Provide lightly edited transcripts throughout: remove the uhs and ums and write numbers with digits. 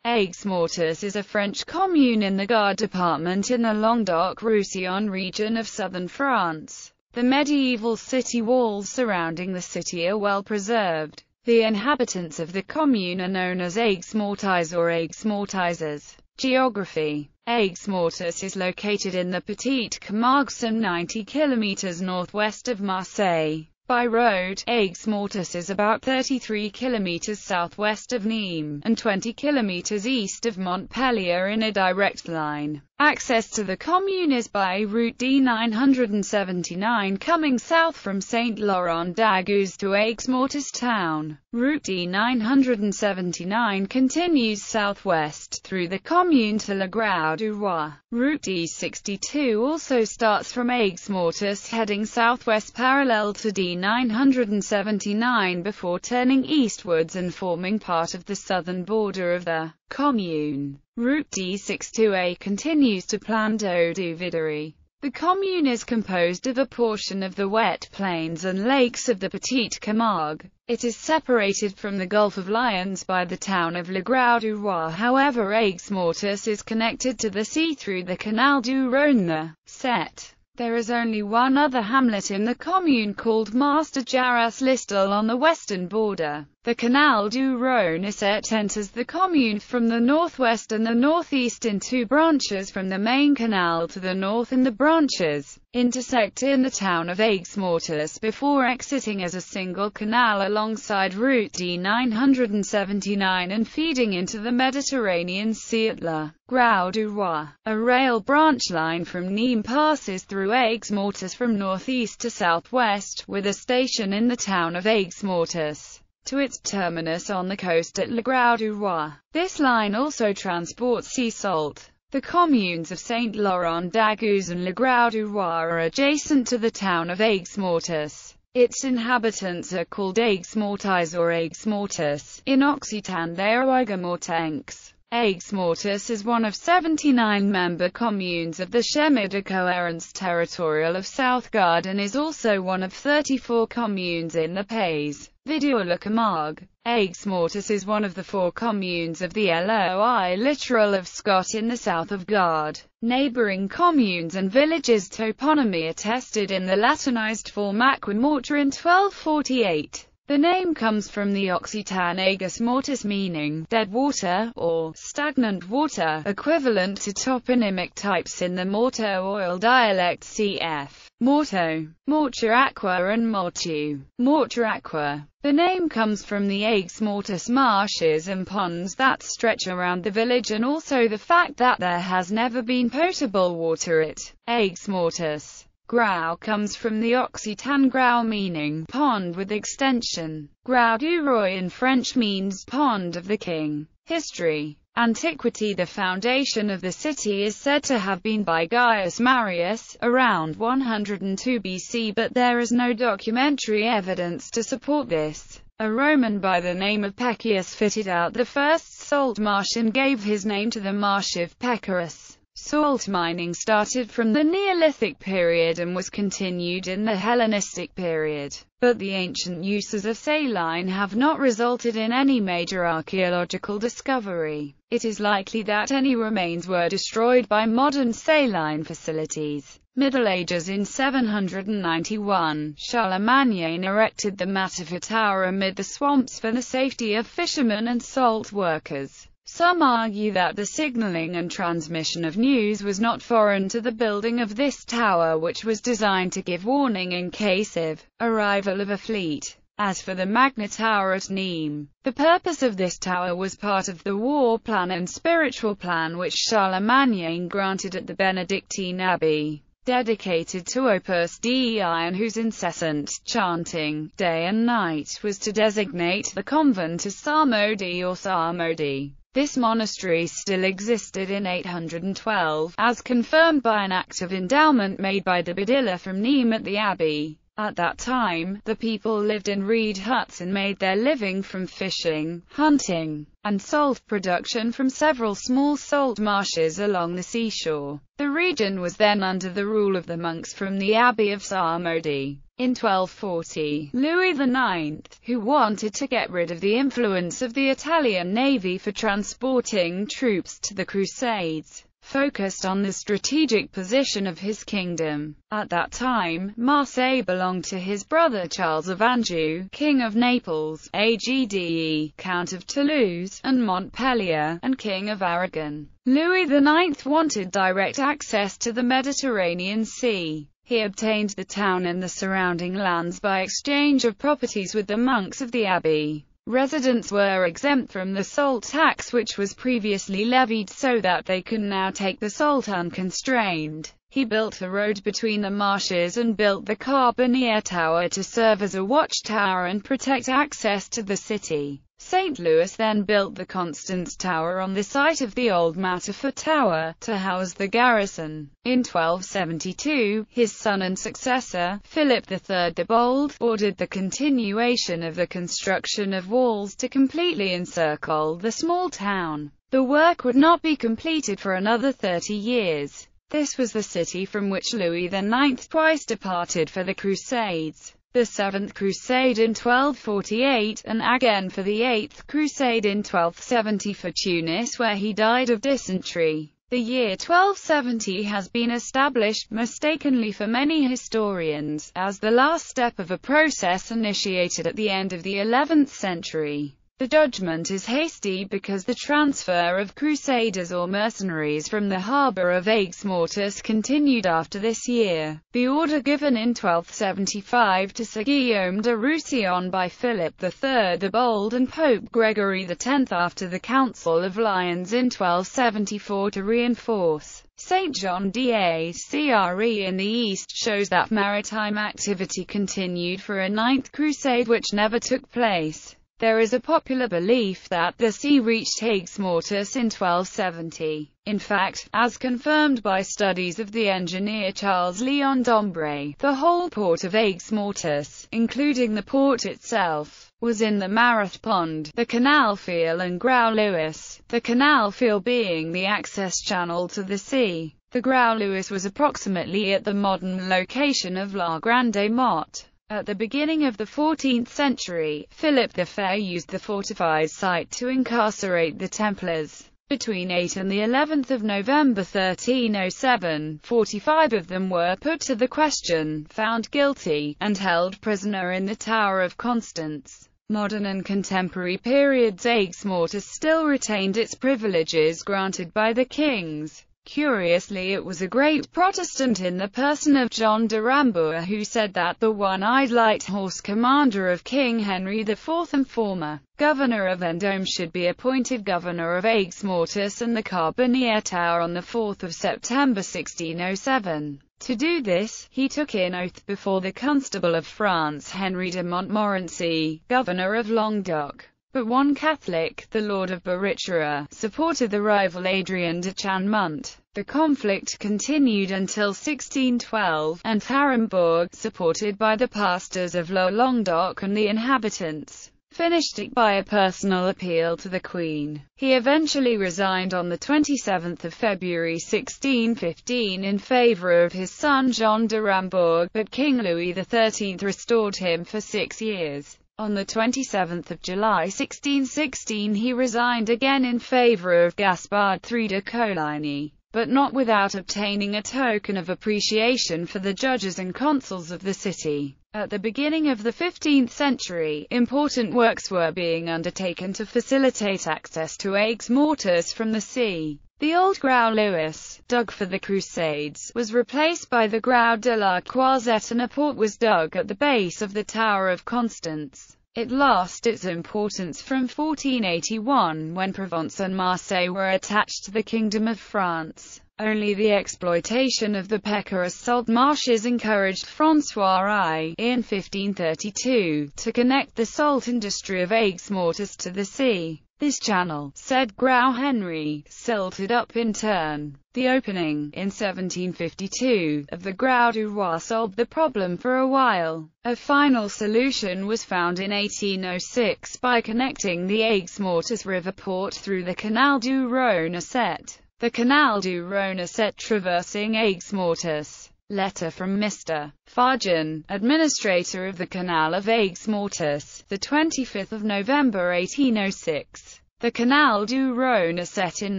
Aigues-Mortes is a French commune in the Gard department in the Languedoc-Roussillon region of southern France. The medieval city walls surrounding the city are well preserved. The inhabitants of the commune are known as Aigues-Mortes or Aigues-Mortises. Geography. Aigues-Mortes is located in the Petite Camargue, some 90 km northwest of Marseille. By road, Aigues-Mortes is about 33 km southwest of Nîmes, and 20 km east of Montpellier in a direct line. Access to the commune is by route D979 coming south from Saint-Laurent-d'Aigouze to Aigues-Mortes town. Route D979 continues southwest through the commune to Le Grau-du-Roi. Route D62 also starts from Aigues-Mortes heading southwest parallel to D979 before turning eastwards and forming part of the southern border of the commune. Route D62A continues to Plan d'Eau du Viderie. The commune is composed of a portion of the wet plains and lakes of the Petite Camargue. It is separated from the Gulf of Lions by the town of Le Grau-du-Roi. However, Aigues-Mortes is connected to the sea through the Canal du Rhône, the Set. There is only one other hamlet in the commune called Marc-de-Jarras-Listel on the western border. The Canal du Rhône enters the commune from the northwest and the northeast in two branches from the main canal to the north, and the branches intersect in the town of Aigues-Mortes before exiting as a single canal alongside Route D979 and feeding into the Mediterranean Sea at Le Grau-du-Roi. A rail branch line from Nîmes passes through Aigues-Mortes from northeast to southwest, with a station in the town of Aigues-Mortes to its terminus on the coast at Le Grau-du-Roi. This line also transports sea salt. The communes of Saint-Laurent-d'Aigouze and Le Grau-du-Roi are adjacent to the town of Aigues-Mortes. Its inhabitants are called Aigues-Mortes or Aigues-Mortes. In Occitan they are Aigas-Mortes. Aigues-Mortes is one of 79 member communes of the Chemin de Cohérence territorial of South Gard and is also one of 34 communes in the Pays Vidourle Camargue. Aigues-Mortes is one of the 4 communes of the Loi littoral of Scott in the south of Gard. Neighbouring communes and villages' toponymy attested in the Latinized form Aigues-Mortes in 1248. The name comes from the Occitan Aigas Mòrtas, meaning dead water or stagnant water, equivalent to toponymic types in the Morteau oil dialect cf. Morteau, Morture Aqua and Mortu, Morture Aqua. The name comes from the Aigues-Mortes marshes and ponds that stretch around the village, and also the fact that there has never been potable water at Aigues-Mortes. Grau comes from the Occitan grau, meaning pond with extension. Grau du Roi in French means pond of the king. History. Antiquity. The foundation of the city is said to have been by Gaius Marius, around 102 BC, but there is no documentary evidence to support this. A Roman by the name of Pecius fitted out the first salt marsh and gave his name to the marsh of Pecarus. Salt mining started from the Neolithic period and was continued in the Hellenistic period, but the ancient uses of saline have not resulted in any major archaeological discovery. It is likely that any remains were destroyed by modern saline facilities. Middle Ages. In 791, Charlemagne erected the Matafa Tower amid the swamps for the safety of fishermen and salt workers. Some argue that the signaling and transmission of news was not foreign to the building of this tower, which was designed to give warning in case of arrival of a fleet. As for the Magna Tower at Nîmes, the purpose of this tower was part of the war plan and spiritual plan which Charlemagne granted at the Benedictine Abbey, dedicated to Opus Dei, and whose incessant chanting, day and night, was to designate the convent as Psalmodie or Psalmodie. This monastery still existed in 812, as confirmed by an act of endowment made by the Badilla from Nîmes at the abbey. At that time, the people lived in reed huts and made their living from fishing, hunting, and salt production from several small salt marshes along the seashore. The region was then under the rule of the monks from the Abbey of Samodi. In 1240, Louis IX, who wanted to get rid of the influence of the Italian navy for transporting troops to the Crusades, focused on the strategic position of his kingdom. At that time, Marseille belonged to his brother Charles of Anjou, King of Naples, Agde, Count of Toulouse, and Montpellier, and King of Aragon. Louis IX wanted direct access to the Mediterranean Sea. He obtained the town and the surrounding lands by exchange of properties with the monks of the abbey. Residents were exempt from the salt tax which was previously levied so that they could now take the salt unconstrained. He built a road between the marshes and built the Camargue Tower to serve as a watchtower and protect access to the city. St. Louis then built the Constance Tower on the site of the old Matterfort Tower, to house the garrison. In 1272, his son and successor, Philip III the Bold, ordered the continuation of the construction of walls to completely encircle the small town. The work would not be completed for another 30 years. This was the city from which Louis IX twice departed for the Crusades. The Seventh Crusade in 1248, and again for the Eighth Crusade in 1270 for Tunis, where he died of dysentery. The year 1270 has been established, mistakenly for many historians, as the last step of a process initiated at the end of the 11th century. The judgment is hasty because the transfer of crusaders or mercenaries from the harbour of Aigues-Mortes continued after this year. The order given in 1275 to Sir Guillaume de Roussillon by Philip III the Bold and Pope Gregory X after the Council of Lyons in 1274 to reinforce St. John d'Acre in the east shows that maritime activity continued for a Ninth Crusade which never took place. There is a popular belief that the sea reached Aigues-Mortes in 1270. In fact, as confirmed by studies of the engineer Charles-Léon Dombré, the whole port of Aigues-Mortes, including the port itself, was in the Marath Pond, the Canal Fiel and Grau-Louis, the Canal Fiel being the access channel to the sea. The Grau-Louis was approximately at the modern location of La Grande Motte. At the beginning of the 14th century, Philip the Fair used the fortified site to incarcerate the Templars. Between 8 and the 11th of November 1307, 45 of them were put to the question, found guilty, and held prisoner in the Tower of Constance. Modern and contemporary periods Aigues-Mortes still retained its privileges granted by the kings. Curiously, it was a great Protestant in the person of John de Rambouillet who said that the one-eyed light horse commander of King Henry IV and former governor of Vendôme should be appointed governor of Aigues-Mortes and the Camargue Tower on 4 September 1607. To do this, he took in oath before the Constable of France Henry de Montmorency, governor of Languedoc. But one Catholic, the Lord of Barichara, supported the rival Adrien de Chanmont. The conflict continued until 1612, and Harenbourg, supported by the pastors of Languedoc and the inhabitants, finished it by a personal appeal to the Queen. He eventually resigned on 27 February 1615 in favour of his son John de Rambouillet, but King Louis XIII restored him for 6 years. On 27 July 1616 he resigned again in favour of Gaspard III de Coligny, but not without obtaining a token of appreciation for the judges and consuls of the city. At the beginning of the 15th century, important works were being undertaken to facilitate access to Aigues-Mortes from the sea. The old Grau-Louis, dug for the Crusades, was replaced by the Grau de la Croisette and a port was dug at the base of the Tower of Constance. It lost its importance from 1481, when Provence and Marseille were attached to the Kingdom of France. Only the exploitation of the Pécaris salt marshes encouraged François I, in 1532, to connect the salt industry of Aigues-Mortes to the sea. This channel, said Grau Henry, silted up in turn. The opening, in 1752, of the Grau du Roi solved the problem for a while. A final solution was found in 1806 by connecting the Aigues-Mortes river port through the Canal du Rhône-Sept. The Canal du Rhône-Sept traversing Aigues-Mortes. Letter from Mr. Farjan, administrator of the Canal of Aigues-Mortes, the 25th of November 1806. The Canal du Rhône-Sept in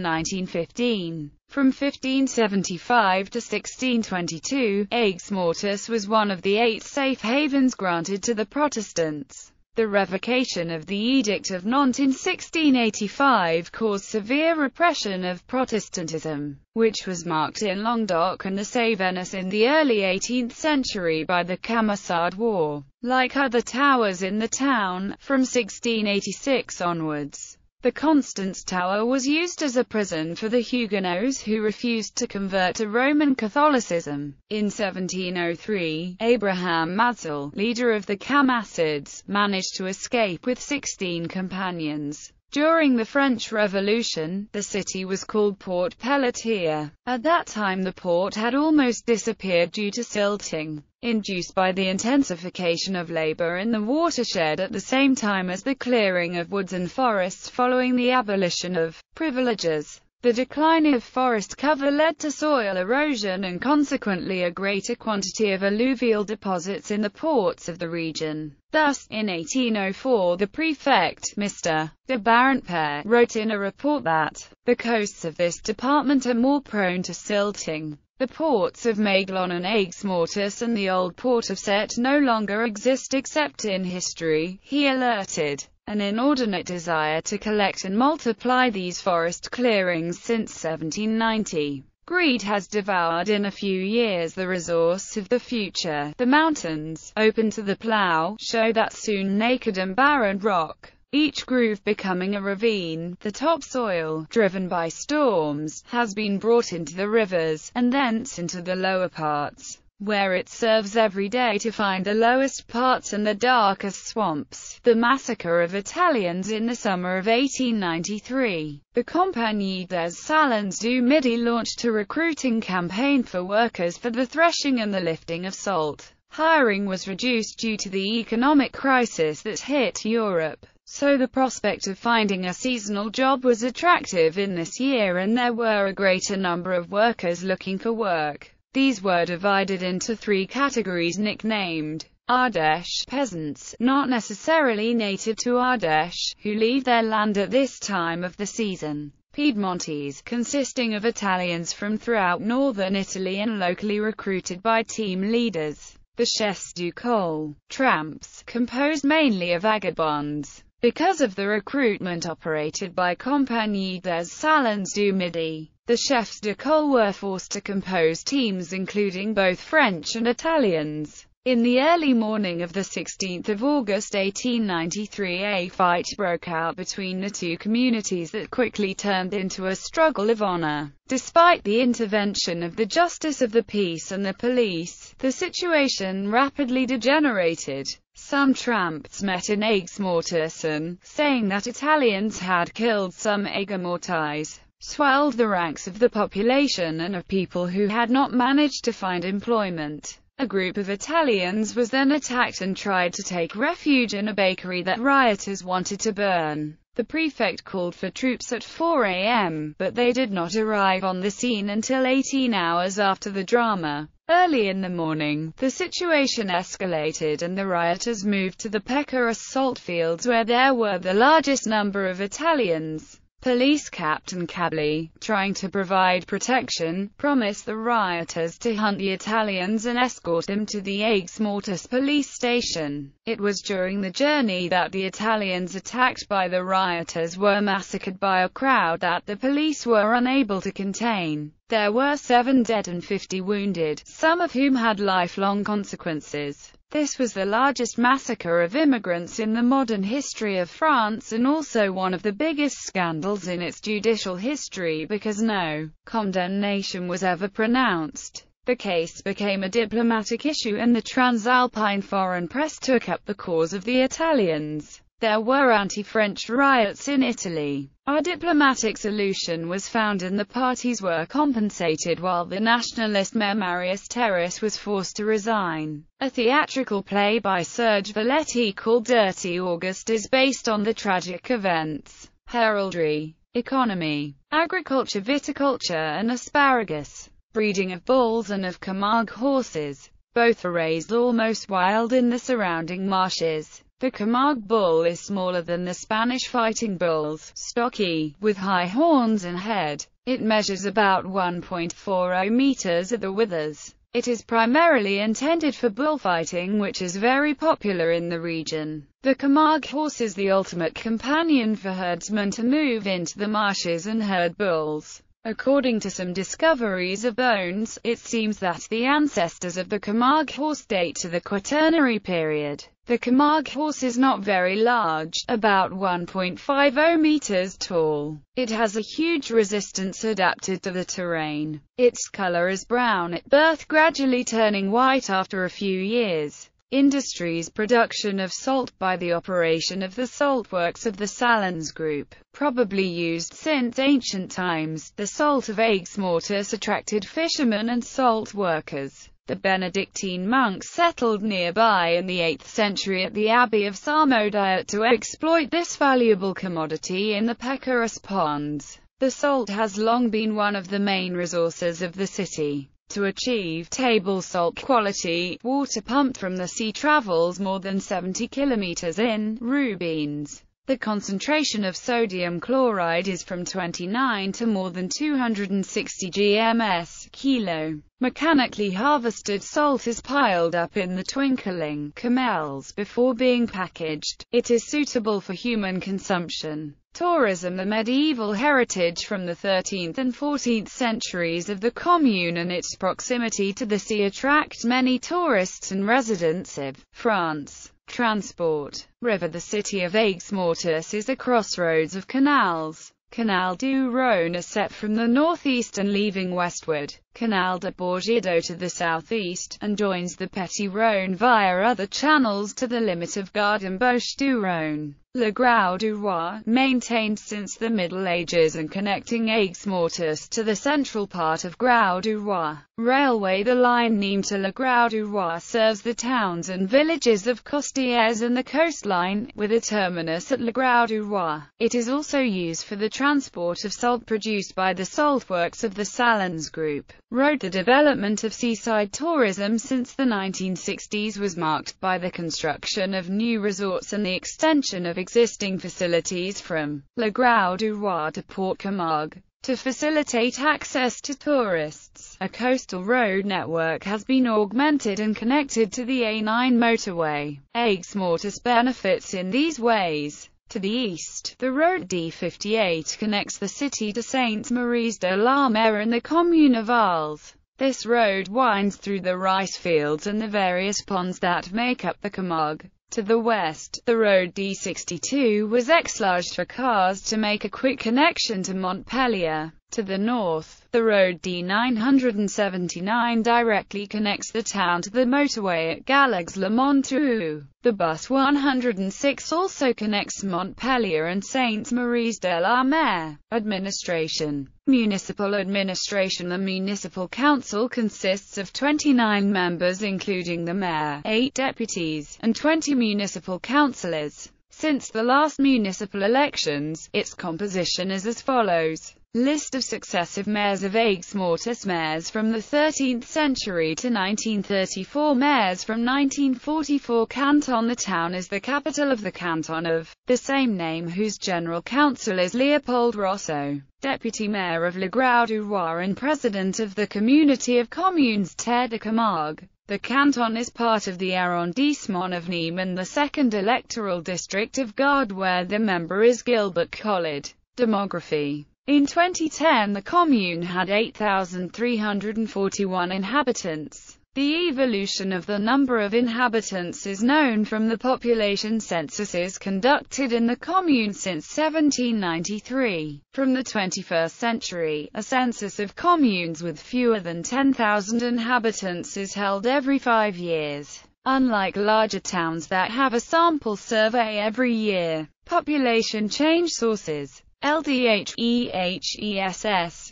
1915. From 1575 to 1622, Aigues-Mortes was one of the 8 safe havens granted to the Protestants. The revocation of the Edict of Nantes in 1685 caused severe repression of Protestantism, which was marked in Languedoc and the Cevennes in the early 18th century by the Camisard War. Like other towers in the town, from 1686 onwards, the Constance Tower was used as a prison for the Huguenots who refused to convert to Roman Catholicism. In 1703, Abraham Mazel, leader of the Camissids, managed to escape with 16 companions. During the French Revolution, the city was called Port Pelletier. At that time the port had almost disappeared due to silting, induced by the intensification of labor in the watershed at the same time as the clearing of woods and forests following the abolition of privileges. The decline of forest cover led to soil erosion and consequently a greater quantity of alluvial deposits in the ports of the region. Thus, in 1804 the prefect, Mr. de Barentpère, wrote in a report that the coasts of this department are more prone to silting. The ports of Maguelon and Aigues-Mortes and the old port of Sept no longer exist except in history. He alerted an inordinate desire to collect and multiply these forest clearings since 1790. Greed has devoured in a few years the resource of the future. The mountains, open to the plough, show that soon naked and barren rock, each groove becoming a ravine. The topsoil, driven by storms, has been brought into the rivers, and thence into the lower parts, where it serves every day to find the lowest parts and the darkest swamps. The massacre of Italians in the summer of 1893. The Compagnie des Salins du Midi launched a recruiting campaign for workers for the threshing and the lifting of salt. Hiring was reduced due to the economic crisis that hit Europe, so the prospect of finding a seasonal job was attractive in this year and there were a greater number of workers looking for work. These were divided into 3 categories nicknamed Ardèche peasants, not necessarily native to Ardèche, who leave their land at this time of the season. Piedmontese, consisting of Italians from throughout northern Italy and locally recruited by team leaders. The chefs du col, tramps, composed mainly of vagabonds. Because of the recruitment operated by Compagnie des Salins du Midi, the chefs de col were forced to compose teams including both French and Italians. In the early morning of the 16th of August 1893 a fight broke out between the two communities that quickly turned into a struggle of honor. Despite the intervention of the Justice of the Peace and the police, the situation rapidly degenerated. Some tramps met in Aigues-Mortes and, saying that Italians had killed some Aigues-Mortes, swelled the ranks of the population and of people who had not managed to find employment. A group of Italians was then attacked and tried to take refuge in a bakery that rioters wanted to burn. The prefect called for troops at 4 a.m., but they did not arrive on the scene until 18 hours after the drama. Early in the morning, the situation escalated and the rioters moved to the Pécaris salt fields where there were the largest number of Italians. Police Captain Cabli, trying to provide protection, promised the rioters to hunt the Italians and escort them to the Aigues-Mortes police station. It was during the journey that the Italians attacked by the rioters were massacred by a crowd that the police were unable to contain. There were 7 dead and 50 wounded, some of whom had lifelong consequences. This was the largest massacre of immigrants in the modern history of France and also one of the biggest scandals in its judicial history because no condemnation was ever pronounced. The case became a diplomatic issue and the Transalpine foreign press took up the cause of the Italians. There were anti-French riots in Italy. A diplomatic solution was found and the parties were compensated while the nationalist mayor Marius Terrace was forced to resign. A theatrical play by Serge Valetti called Dirty August is based on the tragic events. Heraldry, economy, agriculture, viticulture and asparagus, breeding of bulls and of Camargue horses. Both are raised almost wild in the surrounding marshes. The Camargue bull is smaller than the Spanish fighting bulls, stocky, with high horns and head. It measures about 1.40 meters at the withers. It is primarily intended for bullfighting, which is very popular in the region. The Camargue horse is the ultimate companion for herdsmen to move into the marshes and herd bulls. According to some discoveries of bones, it seems that the ancestors of the Camargue horse date to the Quaternary period. The Camargue horse is not very large, about 1.50 meters tall. It has a huge resistance adapted to the terrain. Its color is brown at birth, gradually turning white after a few years. Industries: production of salt by the operation of the saltworks of the Salins group, probably used since ancient times. The salt of Aigues-Mortes attracted fishermen and salt workers. The Benedictine monks settled nearby in the 8th century at the Abbey of Samodire to exploit this valuable commodity in the Pecarus ponds. The salt has long been one of the main resources of the city. To achieve table salt quality, water pumped from the sea travels more than 70 kilometers in Rubines. The concentration of sodium chloride is from 29 to more than 260 gms kilo. Mechanically harvested salt is piled up in the twinkling camels before being packaged. It is suitable for human consumption. Tourism: the medieval heritage from the 13th and 14th centuries of the commune and its proximity to the sea attract many tourists and residents of France. Transport: river: the city of Aigues-Mortes is a crossroads of canals. Canal du Rhône is set from the northeast and leaving westward. Canal de Bordeaux to the southeast, and joins the Petit Rhône via other channels to the limit of Gard and Bouches du Rhône. Le Grau du Roi, maintained since the Middle Ages and connecting Aigues-Mortes to the central part of Grau du Roi. Railway: the line Nîmes to Le Grau du Roi serves the towns and villages of Costières and the coastline, with a terminus at Le Grau du Roi. It is also used for the transport of salt produced by the saltworks of the Salins group. Road: the development of seaside tourism since the 1960s was marked by the construction of new resorts and the extension of existing facilities from Le Grau du Roi to Port Camargue. To facilitate access to tourists, a coastal road network has been augmented and connected to the A9 motorway. Aigues-Mortes benefits in these ways. To the east, the road D58 connects the city to Sainte-Marie-de-la-Mer and the commune of Arles. This road winds through the rice fields and the various ponds that make up the Camargue. To the west, the road D62 was enlarged for cars to make a quick connection to Montpellier. To the north, the road D979 directly connects the town to the motorway at Galax-le-Montreux. The bus 106 also connects Montpellier and Sainte-Marie-de-la-Mer. Administration: municipal administration. The municipal council consists of 29 members including the mayor, 8 deputies, and 20 municipal councillors. Since the last municipal elections, its composition is as follows. List of successive mayors of Aigues-Mortes. Mayors from the 13th century to 1934. Mayors from 1944. Canton: the town is the capital of the canton of the same name, whose general council is Léopold Rousseau. Deputy mayor of Le Grau du Roi and president of the community of communes Terre de Camargue. The canton is part of the arrondissement of Nîmes and the second electoral district of Gard, where the member is Gilbert Collard. Demography: in 2010 the commune had 8,341 inhabitants. The evolution of the number of inhabitants is known from the population censuses conducted in the commune since 1793. From the 21st century, a census of communes with fewer than 10,000 inhabitants is held every 5 years. Unlike larger towns that have a sample survey every year, population change sources, LDH,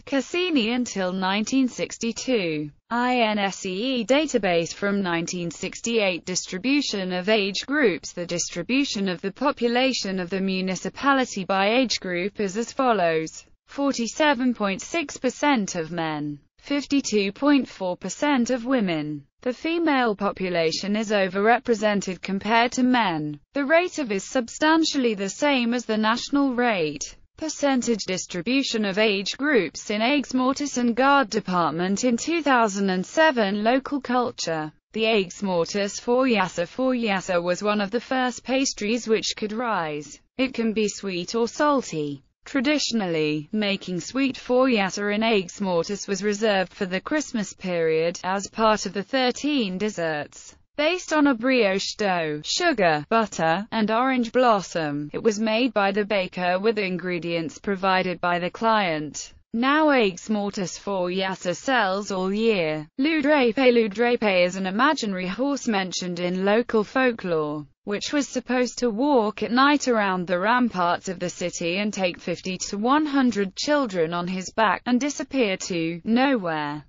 Cassini until 1962, INSEE database from 1968 distribution of age groups. The distribution of the population of the municipality by age group is as follows: 47.6% of men, 52.4% of women. The female population is overrepresented compared to men. The rate of is substantially the same as the national rate. Percentage distribution of age groups in Aigues-Mortes and Gard department in 2007. Local culture. The Aigues-Mortes fourriasse was one of the first pastries which could rise. It can be sweet or salty. Traditionally, making sweet fourriasse in Aigues-Mortes was reserved for the Christmas period, as part of the 13 desserts. Based on a brioche dough, sugar, butter, and orange blossom, it was made by the baker with ingredients provided by the client. Now Aigues-Mortes fourriasse sells all year. Loup Drapé is an imaginary horse mentioned in local folklore, which was supposed to walk at night around the ramparts of the city and take 50 to 100 children on his back, and disappear to nowhere.